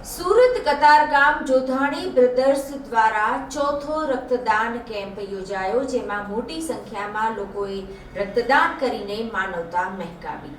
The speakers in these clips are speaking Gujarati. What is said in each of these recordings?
સુરત કતારગામ જોધાણી બ્રધર્સ દ્વારા ચોથો રક્તદાન કેમ્પ યોજાયો, જેમાં મોટી સંખ્યામાં લોકોએ રક્તદાન કરીને માનવતા મહેકાવી।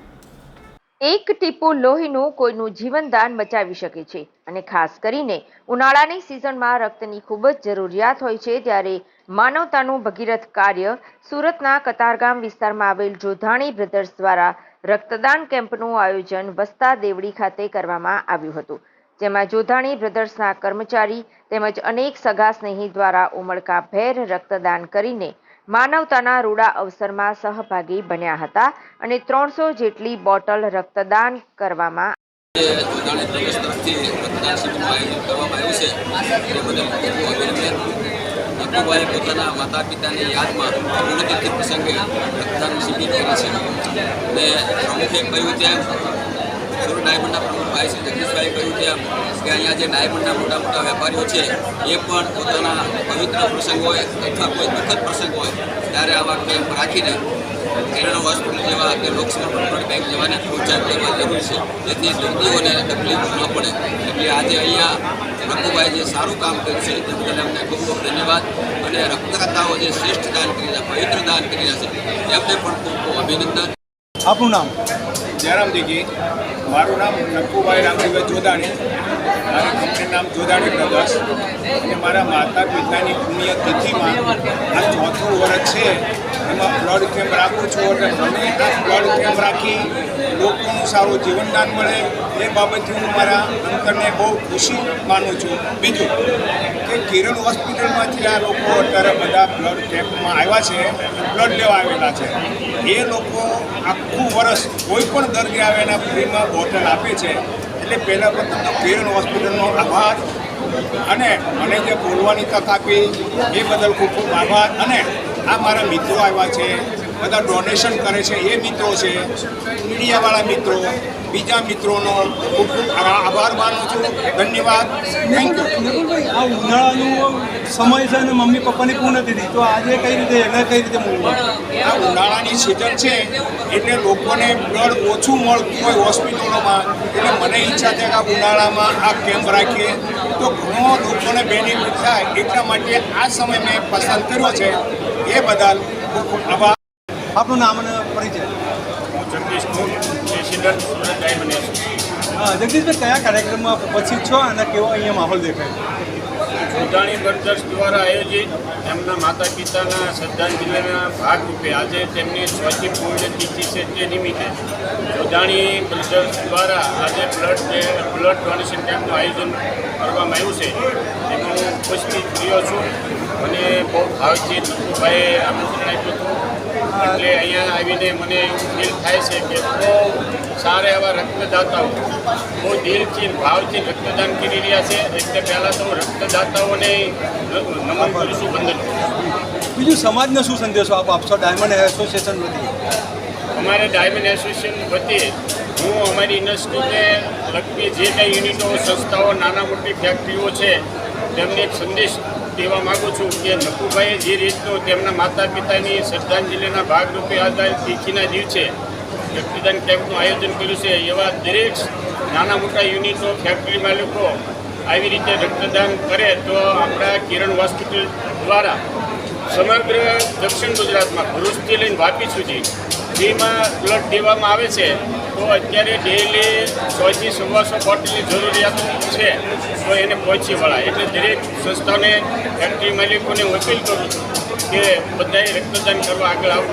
એક ટીપું લોહીનું કોઈનું જીવનદાન બચાવી શકે છે અને ખાસ કરીને ઉનાળાની સિઝનમાં રક્તની ખૂબ જ જરૂરિયાત હોય છે, ત્યારે માનવતાનું ભગીરથ કાર્ય સુરતના કતારગામ વિસ્તારમાં આવેલ જોધાણી બ્રધર્સ દ્વારા રક્તદાન કેમ્પનું આયોજન વસ્તા દેવડી ખાતે કરવામાં આવ્યું હતું, જેમાં જોધાણી બ્રધર્સના કર્મચારી તેમજ અનેક સગા સ્નેહી દ્વારા ઉમળકાભેર રક્તદાન કરીને માનવતાના રૂડા અવસરમાં સહભાગી બન્યા હતા અને 300 જેટલી બોટલ રક્તદાન કરવામાં પોતાના માતા પિતાની યાદમાં પુણ્યતિથિ પ્રસંગે રક્તદાન શિબિર કરી છે અને પ્રમુખે કહ્યું તેમ સુરત ડાયમંડના પ્રમુખ ભાઈ શ્રી જગદીશભાઈ કહ્યું તેમ કે અહીંયા જે ડાયમંડના મોટા મોટા વેપારીઓ છે એ પણ પોતાના પવિત્ર પ્રસંગ હોય અથવા કોઈ દુઃખદ પ્રસંગ હોય ત્યારે આવા કેમ્પ રાખીને કિરણ હોસ્પિટલ જેવા કે લોકસમર્પણ બ્લડ બેંક જેવાને પ્રોત્સાહન કરવા જરૂર છે, જેથી દર્દીઓને તકલીફ ન પડે। એટલે આજે અહીંયા રઘુભાઈ જે સારું કામ કર્યું છે તે બદલ અમને ખૂબ ખૂબ ધન્યવાદ અને રક્તદાતાઓ જે શ્રેષ્ઠ દાન કરી રહ્યા, પવિત્ર દાન કરી રહ્યા છે એમને પણ ખૂબ ખૂબ અભિનંદન। આપનું નામ? જયરામજીજી, મારું નામ નક્કુભાઈ રામજીભાઈ જોધાણી, મારી કંપનીનું નામ જોધાણી બ્રધર્સ અને મારા માતા પિતાની પુણ્યતિથિમાં આ ચોથું વર્ષ છે, એમાં બ્લડ કેમ્પ રાખું છું એટલે મને આ બ્લડ કેમ્પ રાખી લોકોનું સારું જીવનદાન મળે એ બાબતથી હું મારા અંતરને બહુ ખુશી માનું છું। બીજું કે કિરણ હોસ્પિટલમાંથી આ લોકો અત્યારે બધા બ્લડ કેમ્પમાં આવ્યા છે, બ્લડ લેવા આવેલા છે, એ લોકો આખું વર્ષ કોઈ પણ દર્દી આવે એના ફ્રીમાં બોટલ આપે છે। એટલે પહેલાં પ્રથમ તો કિરણ હોસ્પિટલનો આભાર અને મને જે બોલવાની તક આપી એ બદલ ખૂબ ખૂબ આભાર। અને આ મારા મિત્રો આવ્યા છે, બધા ડોનેશન કરે છે, એ મિત્રો છે, મીડિયાવાળા મિત્રો, બીજા મિત્રોનો ખૂબ ખૂબ આભાર માનું છું। ધન્યવાદ, થેન્ક યુ। આ ઉનાળાનો સમય છે અને મમ્મી પપ્પાની પુણ્યતિથિ, તો આજે કઈ રીતે એને કઈ રીતે મળવું? આ ઉનાળાની સિઝન છે એટલે લોકોને બ્લડ ઓછું મળતું હોય હોસ્પિટલોમાં, એટલે મને ઈચ્છા છે કે આ ઉનાળામાં આ કેમ્પ રાખીએ તો ઘણો લોકોને બેનિફિટ થાય, એટલા માટે આ સમય મેં પસંદ કર્યો છે, એ બદલ ખૂબ ખૂબ આભાર। આપનું નામ અને પરિચય? હું જગદીશ પ્રેસિડેન્ટ સુરત ડાયમંડ। હા, જગદીશભાઈ, કયા કાર્યક્રમમાં ઉપસ્થિત છો અને કેવો અહીંયા માહોલ દેખાય? જોધાણી બ્રધર્સ દ્વારા આયોજિત એમના માતા પિતાના શ્રદ્ધાંજલિના ભાગરૂપે આજે તેમની ચોથી પુણ્યતિથિ છે તે નિમિત્તે જોધાણી બ્રધર્સ દ્વારા આજે બ્લડ ડોનેશન કેમ્પનું આયોજન કરવામાં આવ્યું છે, એમાં હું ઉપસ્થિત રહ્યો છું અને બહુ ભાવથી નકુભાઈએ આમંત્રણ આપ્યું હતું, એટલે અહીંયા આવીને મને એવું ફીલ થાય છે કે બહુ સારા એવા રક્તદાતાઓ બહુ દિલથી ભાવથી રક્તદાન કરી રહ્યા છે। એટલે પહેલાં તો રક્તદાતાઓને નમન કરું છું, વંદન। બીજું સમાજને શું સંદેશો આપશો ડાયમંડ એસોસિએશન વતી? અમારે ડાયમંડ એસોસિએશન વતી હું અમારી ઇન્ડસ્ટ્રીને લગતી જે કંઈ યુનિટો, સંસ્થાઓ, નાના મોટી ફેક્ટરીઓ છે તેમને એક સંદેશ કહેવા માગું છું કે નકુભાઈએ જે રીતનું તેમના માતા પિતાની શ્રદ્ધાંજલિના ભાગરૂપે આધાર તિથિના દિવસે રક્તદાન કેમ્પનું આયોજન કર્યું છે, એવા દરેક નાના મોટા યુનિટો, ફેક્ટરી માલિકો આવી રીતે રક્તદાન કરે તો આપણા કિરણ હોસ્પિટલ દ્વારા સમગ્ર દક્ષિણ ગુજરાતમાં ભરૂચથી લઈને વાપી સુધી ફ્રીમાં બ્લડ દેવામાં આવે છે। તો અત્યારે ડેઈલી 100 થી 125 બોટલની જરૂરિયાત છે, તો એને પહોંચી વળાય। એટલે દરેક સંસ્થાને, ફેક્ટરી માલિકોને અપીલ કરું છું કે બધાએ રક્તદાન કરવા આગળ આવવું।